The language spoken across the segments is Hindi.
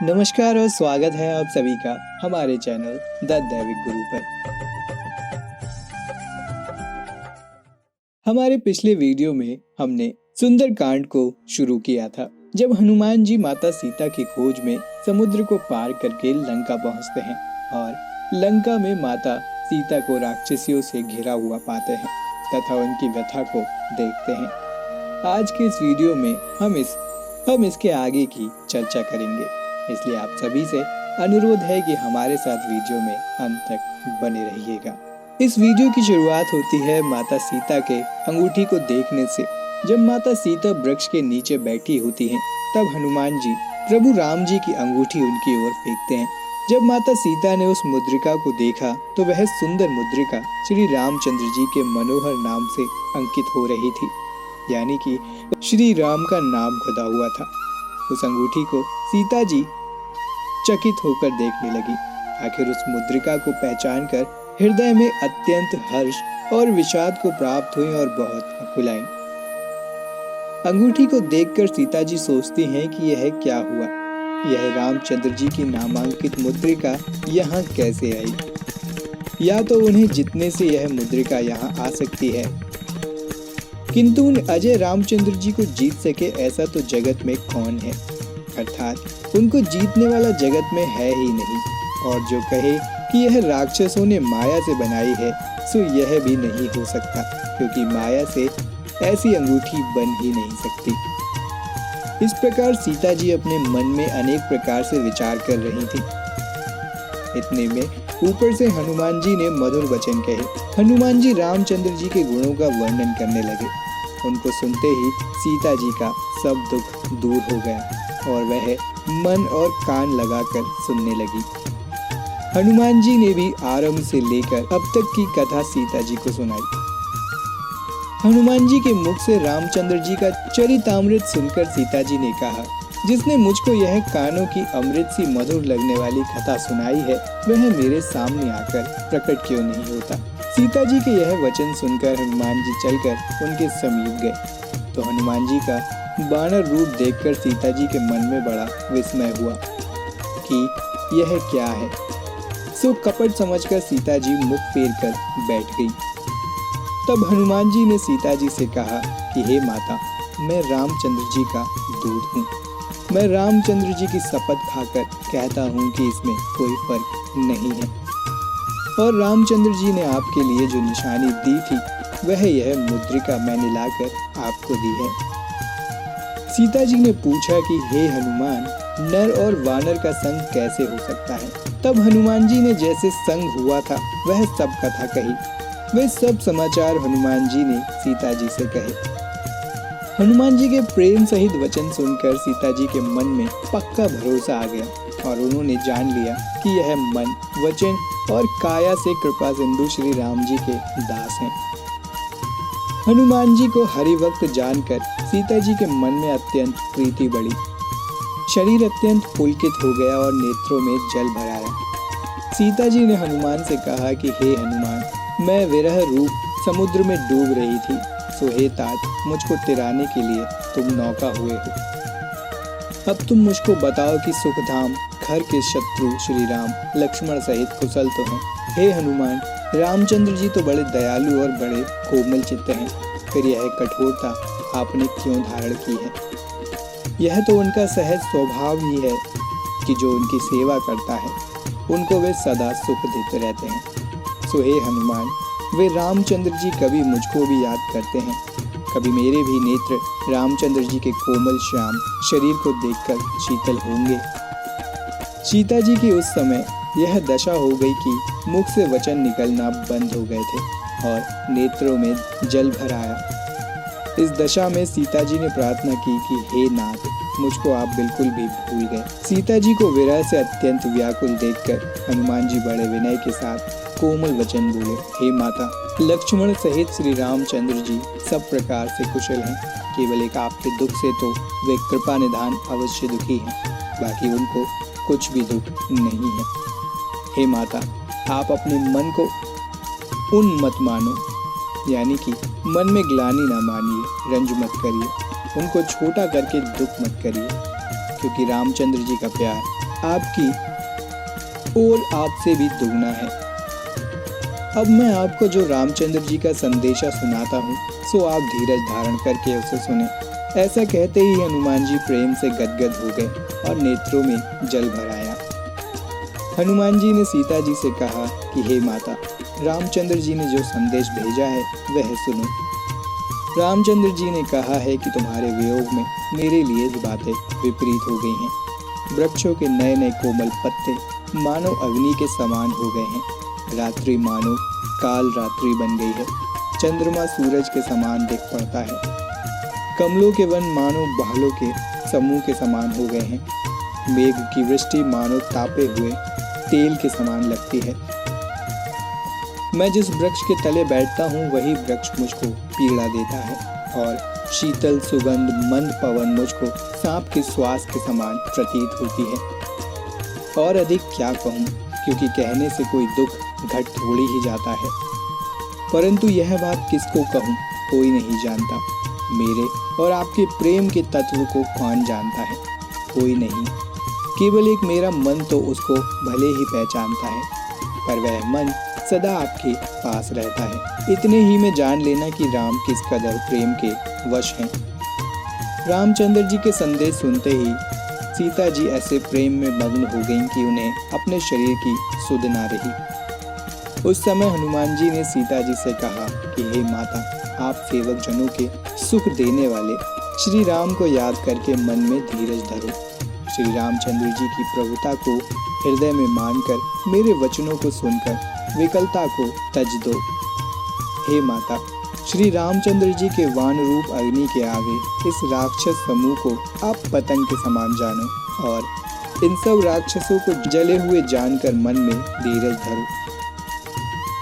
नमस्कार और स्वागत है आप सभी का हमारे चैनल द दैविक गुरु पर। हमारे पिछले वीडियो में हमने सुंदर कांड को शुरू किया था, जब हनुमान जी माता सीता की खोज में समुद्र को पार करके लंका पहुंचते हैं और लंका में माता सीता को राक्षसियों से घिरा हुआ पाते हैं तथा उनकी व्यथा को देखते हैं। आज के इस वीडियो में हम इसके आगे की चर्चा करेंगे, इसलिए आप सभी से अनुरोध है कि हमारे साथ वीडियो में अंत तक बने रहिएगा। इस वीडियो की शुरुआत होती है माता सीता के अंगूठी को देखने से। जब माता सीता वृक्ष के नीचे बैठी होती हैं, तब हनुमान जी प्रभु राम जी की अंगूठी उनकी ओर फेंकते हैं। जब माता सीता ने उस मुद्रिका को देखा तो वह सुंदर मुद्रिका श्री रामचंद्र जी के मनोहर नाम से अंकित हो रही थी, यानी कि श्री राम का नाम खुदा हुआ था। उस अंगूठी को सीता जी चकित होकर देखने लगी। आखिर उस मुद्रिका को पहचानकर हृदय में अत्यंत हर्ष और विषाद को प्राप्त हुई और बहुत अकुलाईं। अंगूठी को देखकर सीता जी सोचती हैं कि यह क्या हुआ, यह रामचंद्र जी की नामांकित मुद्रिका यहाँ कैसे आई। या तो उन्हें जितने से यह मुद्रिका यहाँ आ सकती है, किंतु उन अजय रामचंद्र जी को जीत सके ऐसा तो जगत में कौन है, अर्थात उनको जीतने वाला जगत में है ही नहीं। और जो कहे कि यह राक्षसों ने माया से बनाई है, सो यह भी नहीं हो सकता, क्योंकि माया से ऐसी अंगूठी बन ही नहीं सकती। इस प्रकार सीता जी अपने मन में अनेक प्रकार से विचार कर रही थी। इतने में ऊपर से हनुमान जी ने मधुर वचन कहे। हनुमान जी रामचंद्र जी के गुणों का वर्णन करने लगे। उनको सुनते ही सीता जी का सब दुख दूर हो गया और वह मन और कान लगाकर सुनने लगी। हनुमान जी ने भी आरंभ से लेकर अब तक की कथा सीता जी को सुनाई। हनुमान जी के मुख से रामचंद्र जी का चरितामृत सुनकर सीता जी ने कहा, जिसने मुझको यह कानों की अमृत सी मधुर लगने वाली कथा सुनाई है, वह मेरे सामने आकर प्रकट क्यों नहीं होता। सीता जी के यह वचन सुनकर हनुमान जी चलकर उनके समीप गए तो हनुमान जी का बानर रूप देखकर सीता जी के मन में बड़ा विस्मय हुआ कि यह क्या है। सो कपट समझकर सीता जी मुख फेर कर बैठ गई। तब हनुमान जी ने सीता जी से कहा कि हे माता, मैं रामचंद्र जी का दूत हूँ। मैं रामचंद्र जी की शपथ खाकर कहता हूँ कि इसमें कोई फर्क नहीं है। और रामचंद्र जी ने आपके लिए जो निशानी दी थी, वह यह मुद्रिका मैंने लाकर आपको दी है। सीता जी ने पूछा कि हे हनुमान, नर और वानर का संग कैसे हो सकता है। तब हनुमान जी ने जैसे संग हुआ था वह सब कथा कही। वे सब समाचार हनुमान जी ने सीता जी से कहे। हनुमान जी के प्रेम सहित वचन सुनकर सीता जी के मन में पक्का भरोसा आ गया और उन्होंने जान लिया कि यह मन, वचन और काया से कृपा सिंधु श्री राम जी के दास हैं। हनुमान जी को हरि वक्त जानकर सीता जी के मन में अत्यंत प्रीति बढ़ी। शरीर अत्यंत पुलकित हो गया और नेत्रों में जल भर आया। सीता जी ने हनुमान से कहा कि हे हनुमान, मैं विरह रूप समुद्र में डूब रही थी, सो हे तात, मुझको तिराने के लिए तुम नौका हुए हो। अब तुम मुझको बताओ कि सुखधाम घर के शत्रु श्री राम लक्ष्मण सहित कुशल तो हैं। हे हनुमान, रामचंद्र जी तो बड़े दयालु और बड़े कोमल चित्त हैं, फिर यह कठोरता आपने क्यों धारण की है। यह तो उनका सहज स्वभाव ही है कि जो उनकी सेवा करता है उनको वे सदा सुख देते रहते हैं। सो हे हनुमान, वे रामचंद्र जी कभी मुझको भी याद करते हैं, कभी मेरे भी नेत्र रामचंद्र जी के कोमल श्याम शरीर को देखकर शीतल होंगे। सीता जी की उस समय यह दशा हो गई कि मुख से वचन निकलना बंद हो गए थे और नेत्रों में जल भर आया। इस दशा में सीता जी ने प्रार्थना की कि हे नाथ, मुझको आप बिल्कुल भी भूल गए। सीता जी को विरह से अत्यंत व्याकुल देखकर हनुमान जी बड़े विनय के साथ कोमल वचन बोले, हे माता, लक्ष्मण सहित श्री रामचंद्र जी सब प्रकार से कुशल हैं, केवल एक आपके दुख से तो वे कृपा निधान अवश्य दुखी हैं, बाकी उनको कुछ भी दुख नहीं है। हे माता, आप अपने मन को उन मत मानो, यानी कि मन में ग्लानि ना मानिए, रंज मत करिए, उनको छोटा करके दुख मत करिए, क्योंकि रामचंद्र जी का प्यार आपकी और आपसे भी दुगना है। अब मैं आपको जो रामचंद्र जी का संदेशा सुनाता हूँ, सो आप धीरज धारण करके उसे सुने। ऐसा कहते ही हनुमान जी प्रेम से गदगद हो गए और नेत्रों में जल भर आया। हनुमान जी ने सीता जी से कहा कि हे माता, रामचंद्र जी ने जो संदेश भेजा है वह सुनो। रामचंद्र जी ने कहा है कि तुम्हारे वियोग में मेरे लिए भी बातें विपरीत हो गई हैं। वृक्षों के नए नए कोमल पत्ते मानो अग्नि के समान हो गए हैं। रात्रि मानो काल रात्रि बन गई है। चंद्रमा सूरज के समान दिख पड़ता है। कमलों के वन मानो बालों के समूह के समान हो गए हैं। मेघ की वृष्टि मानो तापे हुए तेल के समान लगती है। मैं जिस वृक्ष के तले बैठता हूँ वही वृक्ष मुझको पीड़ा देता है और शीतल सुगंध मंद पवन मुझको सांप के श्वास के समान प्रतीत होती है। और अधिक क्या कहूँ, क्योंकि कहने से कोई दुख घट थोड़ी ही जाता है। परंतु यह बात किसको कहूँ, कोई नहीं जानता। मेरे और आपके प्रेम के तत्व को कौन जानता है, कोई नहीं। केवल एक मेरा मन तो उसको भले ही पहचानता है, पर वह मन सदा आपके पास रहता है। इतने ही में जान लेना कि राम किस कदर प्रेम के वश हैं। रामचंद्र जी के संदेश सुनते ही सीता जी ऐसे प्रेम में मग्न हो गईं कि उन्हें अपने शरीर की सुध ना रही। उस समय हनुमान जी ने सीता जी से कहा कि हे माता, आप सेवक जनों के सुख देने वाले श्री राम को याद करके मन में धीरज धरो। श्री रामचंद्र जी की प्रभुता को हृदय में मानकर मेरे वचनों को सुनकर विकलता को तज दो। हे माता, श्री रामचंद्र जी के वान रूप अग्नि के आगे इस राक्षस समूह को आप पतंग के समान जानो और इन सब राक्षसों को जले हुए जानकर मन में धीरज धरो।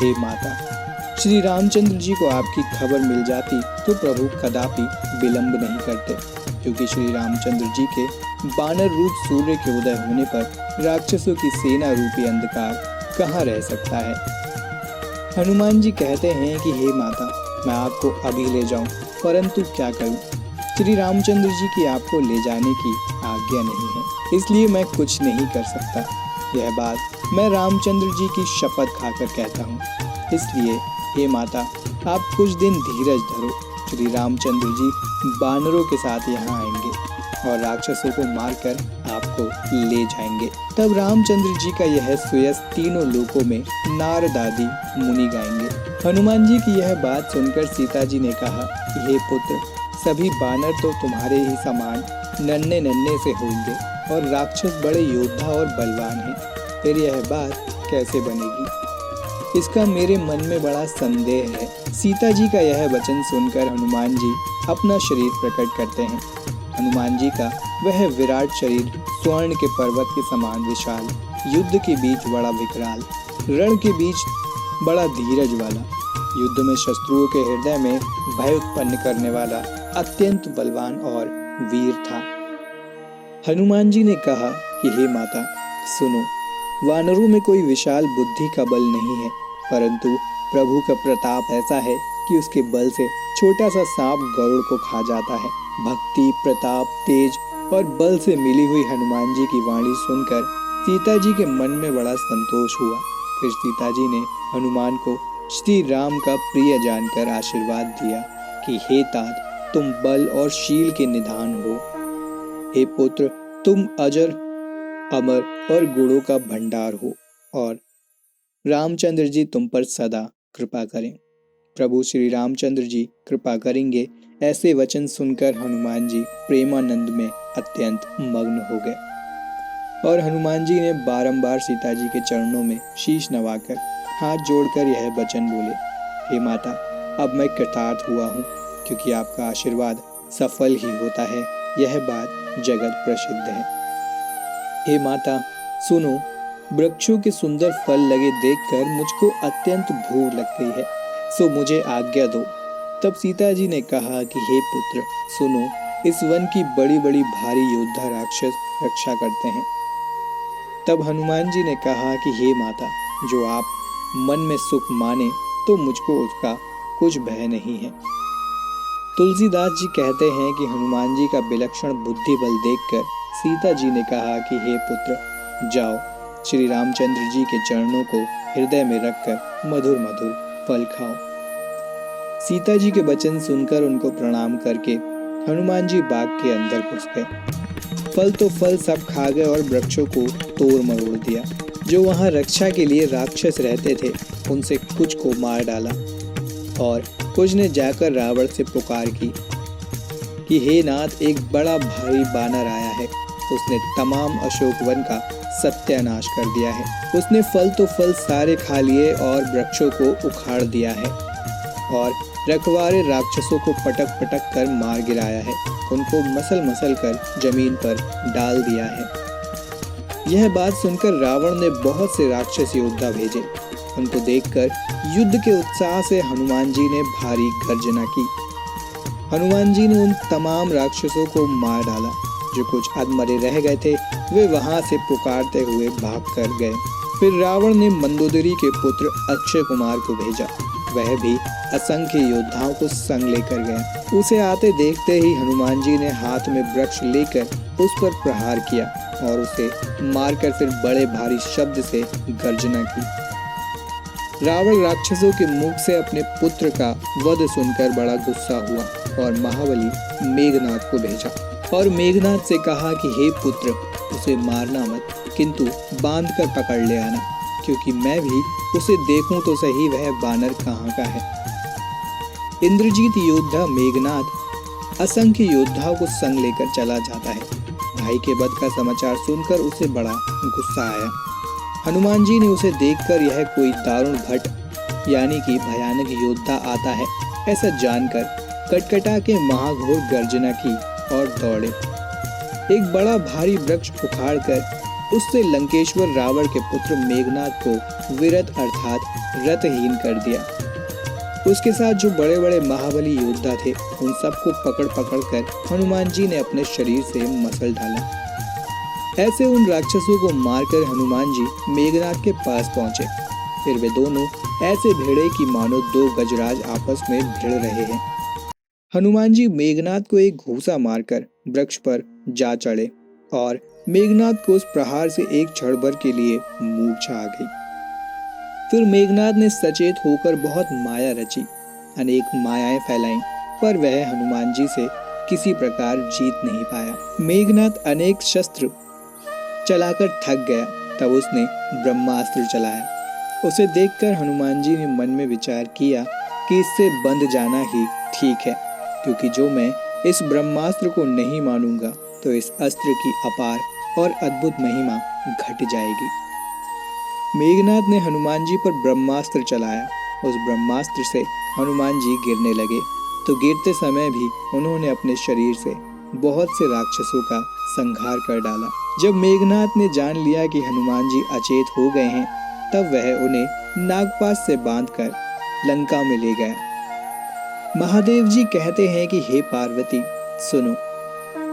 हे माता, श्री रामचंद्र जी को आपकी खबर मिल जाती तो प्रभु कदापि विलंब नहीं करते, क्योंकि श्री रामचंद्र जी के बानर रूप सूर्य के उदय होने पर राक्षसों की सेना रूपी अंधकार कहाँ रह सकता है। हनुमान जी कहते हैं कि हे माता, मैं आपको अभी ले जाऊं, परंतु क्या करूं, श्री रामचंद्र जी की आपको ले जाने की आज्ञा नहीं है, इसलिए मैं कुछ नहीं कर सकता। यह बात मैं रामचंद्र जी की शपथ खाकर कहता हूँ। इसलिए हे माता, आप कुछ दिन धीरज धरो। श्री रामचंद्र जी बानरों के साथ यहाँ आएंगे और राक्षसों को मारकर आपको ले जाएंगे। तब रामचंद्र जी का यह सुयस तीनों लोकों में नारद आदि मुनि गाएंगे। हनुमान जी की यह बात सुनकर सीता जी ने कहा कि हे पुत्र, सभी बानर तो तुम्हारे ही समान नन्हे नन्हे से होंगे और राक्षस बड़े योद्धा और बलवान हैं। फिर यह बात कैसे बनेगी, इसका मेरे मन में बड़ा संदेह है। सीता जी का यह वचन सुनकर हनुमान जी अपना शरीर प्रकट करते हैं। हनुमान जी का वह विराट शरीर स्वर्ण के पर्वत के समान विशाल, युद्ध के बीच बड़ा विकराल, रण के बीच बड़ा धीरज वाला, युद्ध में शत्रुओं के हृदय में भय उत्पन्न करने वाला अत्यंत बलवान और वीर था। हनुमान जी ने कहा कि हे माता सुनो, वानरों में कोई विशाल बुद्धि का बल नहीं है, परंतु प्रभु का प्रताप ऐसा है कि उसके बल से छोटा सा सांप गरुड़ को खा जाता है। भक्ति, प्रताप, तेज और बल से मिली हुई हनुमान जी की वाणी सुनकर सीता जी के मन में बड़ा संतोष हुआ। फिर सीता जी ने हनुमान को श्री राम का प्रिय जानकर आशीर्वाद दिया कि हे तात, तुम बल और शील के निधान हो। हे पुत्र, तुम अजर, अमर और गुणों का भंडार हो और रामचंद्र जी तुम पर सदा कृपा करें। प्रभु श्री रामचंद्र जी कृपा करेंगे। ऐसे वचन सुनकर हनुमान जी प्रेमानंद में अत्यंत मग्न हो गए और हनुमान जी ने बारंबार सीता जी के चरणों में शीश नवाकर हाथ जोड़कर यह वचन बोले, हे माता, अब मैं कृतार्थ हुआ हूँ, क्योंकि आपका आशीर्वाद सफल ही होता है। यह बात जगत प्रसिद्ध है। हे माता सुनो, वृक्षों के सुंदर फल लगे देखकर मुझको अत्यंत भूख लग गई है, सो मुझे आज्ञा दो। तब सीता जी ने कहा कि हे पुत्र सुनो, इस वन की बड़ी बड़ी भारी योद्धा राक्षस रक्षा करते हैं। तब हनुमान जी ने कहा कि हे माता, जो आप मन में सुख माने तो मुझको उसका कुछ भय नहीं है। तुलसीदास जी कहते हैं कि हनुमान जी का विलक्षण बुद्धि बल देखकर सीता जी ने कहा कि हे पुत्र, जाओ श्री रामचंद्र जी के चरणों को हृदय में रखकर मधुर मधुर फल खाओ। सीता जी के वचन सुनकर उनको प्रणाम करके हनुमान जी बाग के अंदर घुस गए। फल तो फल सब खा गए और वृक्षों को तोड़ मरोड़ दिया। जो वहां रक्षा के लिए राक्षस रहते थे उनसे कुछ को मार डाला और कुछ ने जाकर रावण से पुकार की कि हे नाथ, एक बड़ा भारी बानर आया है। उसने तमाम अशोक वन का सत्यानाश कर दिया है। उसने फल तो फल सारे खा लिए और वृक्षों को उखाड़ दिया है और रखवारे राक्षसों को पटक पटक कर मार गिराया है। उनको मसल मसल कर जमीन पर डाल दिया है। यह बात सुनकर रावण ने बहुत से राक्षस योद्धा भेजे। उनको देखकर युद्ध के उत्साह से हनुमान जी ने भारी गर्जना की। हनुमान जी ने उन तमाम राक्षसों को मार डाला। जो कुछ अधमरे रह गए थे वे वहां से पुकारते हुए भाग कर गए। फिर रावण ने मंदोदरी के पुत्र अक्षय कुमार को भेजा। वह भी असंख्य योद्धाओं को संग लेकर गया। उसे आते देखते ही हनुमान जी ने हाथ में वृक्ष लेकर उस पर प्रहार किया और उसे मारकर फिर बड़े भारी शब्द से गर्जना की। रावण राक्षसों के मुख से अपने पुत्र का वध सुनकर बड़ा गुस्सा हुआ और महाबली मेघनाथ को भेजा और मेघनाथ से कहा कि हे पुत्र, उसे मारना मत, किंतु बांध कर पकड़ ले आना, क्योंकि मैं भी उसे देखूं तो सही वह बानर कहाँ का है। इंद्रजीत योद्धा मेघनाथ असंख्य योद्धाओं को संग लेकर चला जाता है। भाई के वध का समाचार सुनकर उसे बड़ा गुस्सा आया। हनुमान जी ने उसे देखकर यह कोई दारुण भट्ट यानी कि भयानक योद्धा आता है ऐसा जानकर कटकटा के महाघोर गर्जना की और दौड़े। एक बड़ा भारी वृक्ष उखाड़कर उससे लंकेश्वर रावण के पुत्र मेघनाथ को विरत अर्थात रथहीन कर दिया। उसके साथ जो बड़े बड़े महाबली योद्धा थे उन सबको पकड़ पकड़ कर हनुमान जी ने अपने शरीर से मसल डाला। ऐसे उन राक्षसों को मारकर हनुमान जी मेघनाथ के पास पहुंचे। फिर वे दोनों ऐसे भिड़े कि मानो दो गजराज आपस में भिड़ रहे हैं। हनुमान जी मेघनाथ को एक घूसा मारकर वृक्ष पर जा चढ़े और मेघनाथ को उस प्रहार से एक क्षण भर के लिए मूर्छा आ गई। फिर मेघनाथ ने सचेत होकर बहुत माया रची, अनेक मायाएं फैलाईं, पर वह हनुमान जी से किसी प्रकार जीत नहीं पाया। मेघनाथ अनेक शस्त्र चलाकर थक गया। तब उसने ब्रह्मास्त्र चलाया। उसे देखकर हनुमान जी ने मन में विचार किया कि इससे बंध जाना ही ठीक है, क्योंकि जो मैं इस ब्रह्मास्त्र को नहीं मानूंगा तो इस अस्त्र की अपार और अद्भुत महिमा घट जाएगी। मेघनाथ ने हनुमान जी पर ब्रह्मास्त्र चलाया। उस ब्रह्मास्त्र से हनुमान जी गिरने लगे, तो गिरते समय भी उन्होंने अपने शरीर से बहुत से राक्षसों का संहार कर डाला। जब मेघनाथ ने जान लिया कि हनुमान जी अचेत हो गए हैं, तब वह उन्हें नागपाश से बांधकर लंका में ले गया। महादेव जी कहते हैं कि हे पार्वती, सुनो,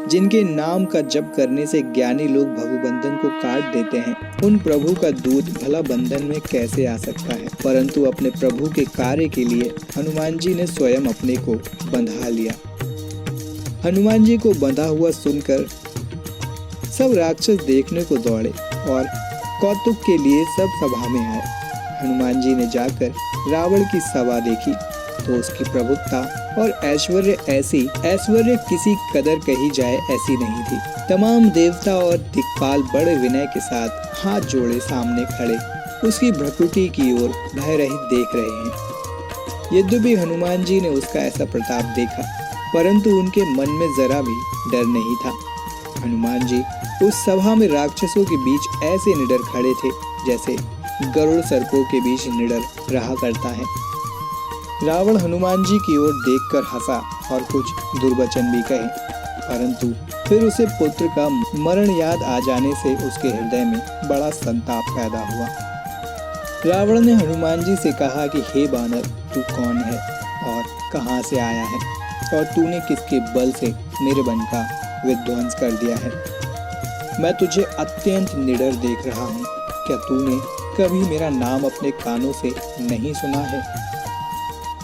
जिनके नाम का जप करने से ज्ञानी लोग भवबंधन को काट देते हैं, उन प्रभु का दूत भला बंधन में कैसे आ सकता है। परंतु अपने प्रभु के कार्य के लिए हनुमान जी ने स्वयं अपने को बंधा लिया। हनुमान जी को बंधा हुआ सुनकर सब राक्षस देखने को दौड़े और कौतुक के लिए सब सभा में आए। हनुमान जी ने जाकर रावण की सभा देखी तो उसकी प्रभुता और ऐश्वर्य किसी कदर कही जाए ऐसी नहीं थी। तमाम देवता और दिक्पाल बड़े विनय के साथ हाथ जोड़े सामने खड़े उसकी भ्रकुटी की ओर भय रहित देख रहे हैं। यद्यपि हनुमान जी ने उसका ऐसा प्रताप देखा, परंतु उनके मन में जरा भी डर नहीं था। हनुमान जी उस सभा में राक्षसों के बीच ऐसे निडर खड़े थे जैसे गरुड़ सर्पों के बीच निडर रहा करता है। रावण हनुमान जी की ओर देखकर हंसा और कुछ दुर्वचन भी कहे, परंतु फिर उसे पुत्र का मरण याद आ जाने से उसके हृदय में बड़ा संताप पैदा हुआ। रावण ने हनुमान जी से कहा कि हे बानर, तू कौन है और कहां से आया है और तूने किसके बल से मेरे वन का विध्वंस कर दिया है। मैं तुझे अत्यंत निडर देख रहा हूँ। क्या तूने कभी मेरा नाम अपने कानों से नहीं सुना है?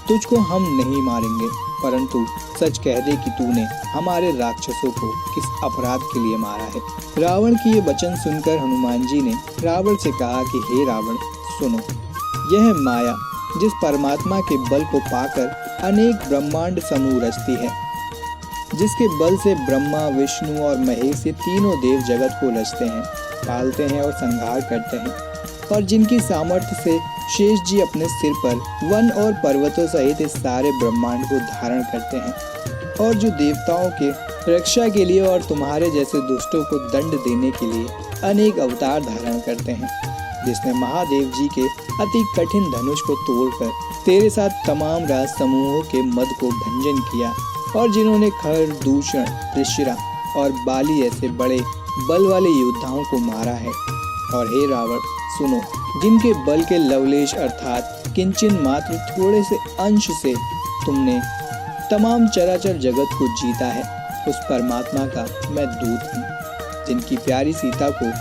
तुझको हम नहीं मारेंगे, परंतु सच कह दे कि तूने हमारे राक्षसों को किस अपराध के लिए मारा है। रावण की ये वचन सुनकर हनुमान जी ने रावण से कहा कि हे रावण, सुनो, यह माया जिस परमात्मा के बल को पाकर अनेक ब्रह्मांड समूह रचती है, जिसके बल से ब्रह्मा, विष्णु और महेश ये तीनों देव जगत को रचते हैं, पालते हैं और संहार करते हैं, और जिनकी सामर्थ्य से शेष जी अपने सिर पर वन और पर्वतों सहित इस सारे ब्रह्मांड को धारण करते हैं, और जो देवताओं के रक्षा के लिए और तुम्हारे जैसे दुष्टों को दंड देने के लिए अनेक अवतार धारण करते हैं, जिसने महादेव जी के अति कठिन धनुष को तोड़कर तेरे साथ तमाम राज समूहों के मद को भंजन किया, और जिन्होंने खर, दूषण, त्रिशिरा और बाली ऐसे बड़े बल वाले योद्धाओं को मारा है। और हे रावण, सुनो, जिनके बल के लवलेश अर्थात किंचन मात्र थोड़े से अंश से तुमने तमाम चराचर जगत को जीता है, उस परमात्मा का मैं दूत हूँ, जिनकी प्यारी सीता को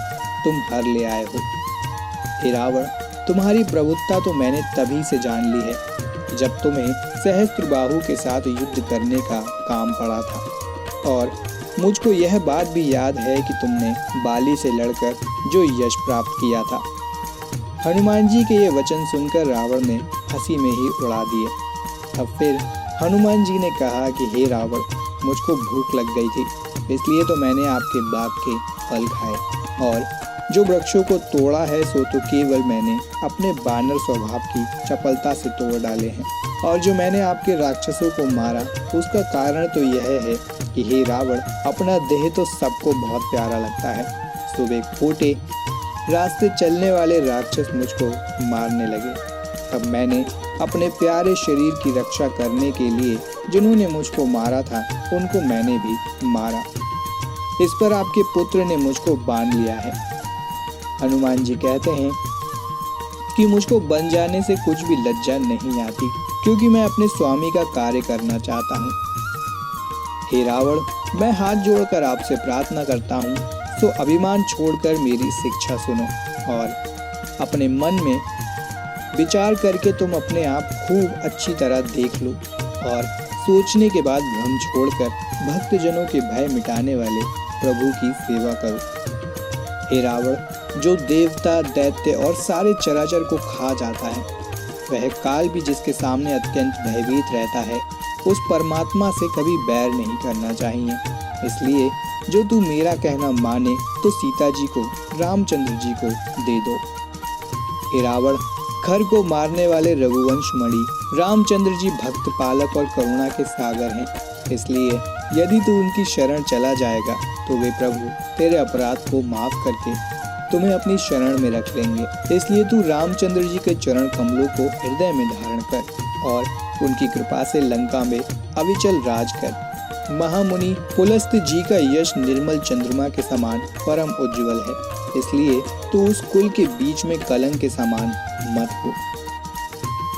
तुम हर ले आए हो। हे रावण, तुम्हारी प्रभुत्ता तो मैंने तभी से जान ली है जब तुम्हें सहस्त्रबाहु के साथ युद्ध करने का काम पड़ा था, और मुझको यह बात भी याद है कि तुमने बाली से लड़कर जो यश प्राप्त किया था। हनुमान जी के ये वचन सुनकर रावण ने हंसी में ही उड़ा दिए। अब फिर हनुमान जी ने कहा कि हे रावण, मुझको भूख लग गई थी, इसलिए तो मैंने आपके बाग के फल खाए, और जो वृक्षों को तोड़ा है सो तो केवल मैंने अपने बानर स्वभाव की चपलता से तोड़ डाले हैं, और जो मैंने आपके राक्षसों को मारा उसका कारण तो यह है कि हे रावण, अपना देह तो सबको बहुत प्यारा लगता है, सुबह खोटे रास्ते चलने वाले राक्षस मुझको मारने लगे, तब मैंने अपने प्यारे शरीर की रक्षा करने के लिए जिन्होंने मुझको मारा था उनको मैंने भी मारा। इस पर आपके पुत्र ने मुझको बांध लिया है। हनुमान जी कहते हैं कि मुझको बन जाने से कुछ भी लज्जा नहीं आती, क्योंकि मैं अपने स्वामी का कार्य करना चाहता हूँ। हे रावण, मैं हाथ जोड़कर आपसे प्रार्थना करता हूँ, तो अभिमान छोड़कर मेरी शिक्षा सुनो, और अपने मन में विचार करके तुम अपने आप खूब अच्छी तरह देख लो, और सोचने के बाद भ्रम छोड़कर भक्तजनों के भय मिटाने वाले प्रभु की सेवा करो। हे रावण, जो देवता, दैत्य और सारे चराचर को खा जाता है, वह काल भी जिसके सामने अत्यंत भयभीत रहता है, उस परमात्मा से कभी बैर नहीं करना चाहिए। इसलिए जो तू मेरा कहना माने तो सीता जी को, रामचंद्र जी को दे दो। हे रावण, खर को मारने वाले रघुवंश मणि रामचंद्र जी भक्त पालक और करुणा के सागर हैं, इसलिए यदि तू उनकी शरण चला जाएगा तो वे प्रभु तेरे अपराध को माफ करके तुम्हें अपनी शरण में रख लेंगे। इसलिए तू रामचंद्र जी के चरण कमलों को हृदय में धारण कर और उनकी कृपा से लंका में अविचल राज कर। महामुनि पुलस्त जी का यश निर्मल चंद्रमा के समान परम उज्जवल है, इसलिए तू उस कुल के बीच में कलंक के समान मत हो।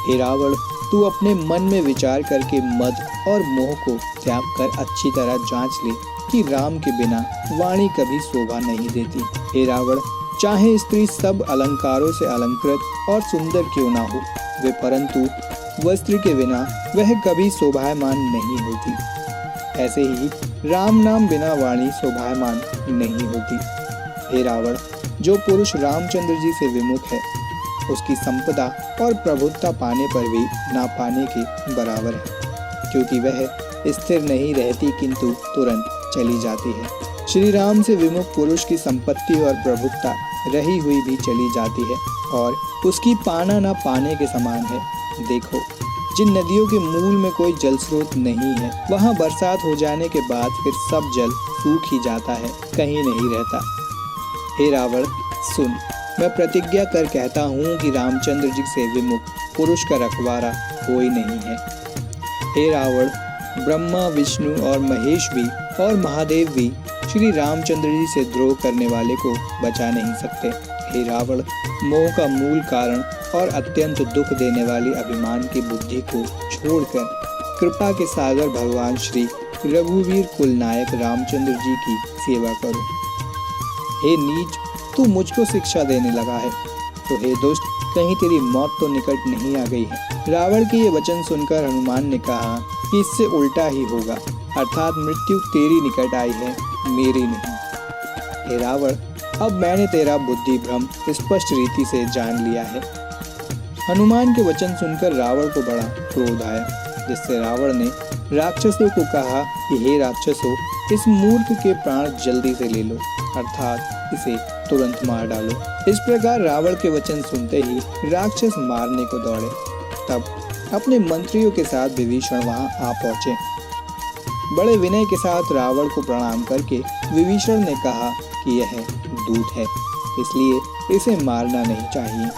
हे रावण, तू अपने मन में विचार करके मद और मोह को त्याग कर अच्छी तरह जांच ले कि राम के बिना वाणी कभी शोभा नहीं देती। हे रावण, चाहे स्त्री सब अलंकारों से अलंकृत और सुंदर क्यों ना हो, वे परंतु वस्त्र के बिना वह कभी शोभायमान नहीं होती। ऐसे ही राम नाम बिना वाणी शोभायमान नहीं होती। हे रावण, जो पुरुष रामचंद्र जी से विमुख है, उसकी संपदा और प्रभुत्ता पाने पर भी ना पाने के बराबर है, क्योंकि वह स्थिर नहीं रहती किंतु तुरंत चली जाती है। श्री राम से विमुख पुरुष की संपत्ति और प्रभुत्ता रही हुई भी चली जाती है और उसकी पाना ना पाने के समान है। देखो, जिन नदियों के मूल में कोई जल स्रोत नहीं है, वहाँ बरसात हो जाने के बाद फिर सब जल सूख ही जाता है, कहीं नहीं रहता। हे रावण, सुन, मैं प्रतिज्ञा कर कहता हूँ कि रामचंद्र जी से विमुख पुरुष का रखवारा कोई नहीं है। हे रावण, ब्रह्मा, विष्णु और महेश भी और महादेव भी श्री रामचंद्र जी से द्रोह करने वाले को बचा नहीं सकते। हे रावण, मोह का मूल कारण और अत्यंत दुख देने वाली अभिमान की बुद्धि को छोड़कर कृपा के सागर भगवान श्री रघुवीर कुल नायक रामचंद्र जी की सेवा करो। हे नीच, तू मुझको शिक्षा देने लगा है, तो हे दुष्ट, कहीं तेरी मौत तो निकट नहीं आ गई है। रावण के ये वचन सुनकर हनुमान ने कहा कि इससे उल्टा ही होगा, अर्थात मृत्यु तेरी निकट आई है, मेरी नहीं। हे रावण, अब मैंने तेरा बुद्धि भ्रम स्पष्ट रीति से जान लिया है। हनुमान के वचन सुनकर रावण को बड़ा क्रोध आया, जिससे रावण ने राक्षसों को कहा कि हे राक्षसों, इस मूर्ख के प्राण जल्दी से ले लो, अर्थात इसे तुरंत मार डालो। इस प्रकार रावण के वचन सुनते ही राक्षस मारने को दौड़े। तब अपने मंत्रियों के साथ विभीषण वहां आ पहुंचे। बड़े विनय के साथ रावण को प्रणाम करके विभीषण ने कहा कि यह दूत है, इसलिए इसे मारना नहीं चाहिए,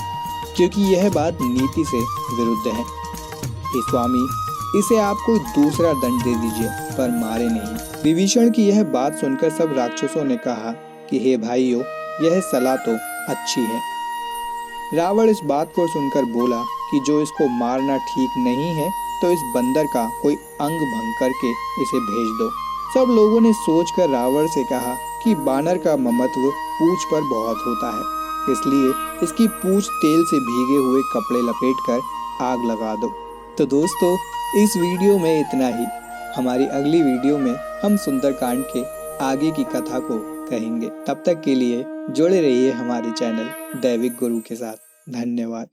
क्योंकि यह बात नीति से विरुद्ध है। हे स्वामी, इसे आप कोई दूसरा दंड दे दीजिए, पर मारे नहीं। विभीषण की यह बात सुनकर सब राक्षसों ने कहा कि हे भाइयों, यह सलाह तो अच्छी है। रावण इस बात को सुनकर बोला कि जो इसको मारना ठीक नहीं है, तो इस बंदर का कोई अंग भंग करके इसे भेज दो। सब लोगों ने सोचकर रावण से कहा कि बानर का ममत्व पूंछ पर बहुत होता है, इसलिए इसकी पूंछ तेल से भीगे हुए कपड़े लपेटकर आग लगा दो। तो दोस्तों, इस वीडियो में इतना ही। हमारी अगली वीडियो में हम सुंदरकांड के आगे की कथा को कहेंगे। तब तक के लिए जुड़े रहिए हमारे चैनल दैविक गुरु के साथ। धन्यवाद।